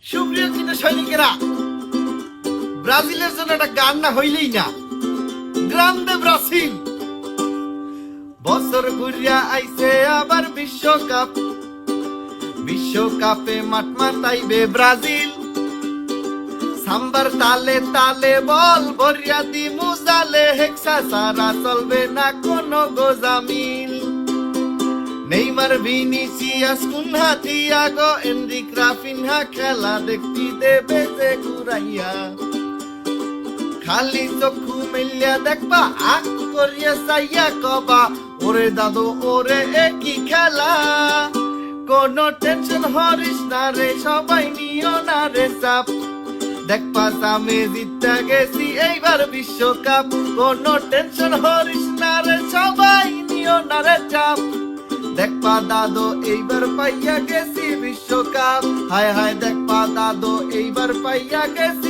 সুপ্রিয় চিত্র সৈনিকেরা, ব্রাজিলের জন্য একটা গান না হইলেই না। Grande Brazil. বছর ঘুরিয়া আইছে আবার বিশ্বকাপ, বিশ্বকাপে মাঠ মাতাইবে ব্রাজিল। সাম্বার তালে তালে বল ভরিয়া দিমু জালে, হেক্সা সারা চলবে না কোনো গোজামিল। Neymar, Vinicius, Cunha, Thiago, Endrick, Raphinha খেলা দেখতে দেবে যে ঘুরাইয়া। খালি চক্ষু মেলিয়া দেখবা, আখ করিয়া চাইয়া কবা, ওরে দাদু ওরে একই খেলা। কোনো টেনশন হরিস না রে, সবাই নিও না রে চাপ। দেখবা সামনে জিততে গেছি এইবার বিশ্বকাপ। কোনো টেনশন হরিস না রে, সবাই নিও না রে চাপ। দেখবা দাদু এইবার পাইয়া গেছি বিশ্বকাপ। হায় হায় দেখবা দাদু এইবার পাইয়া গেছি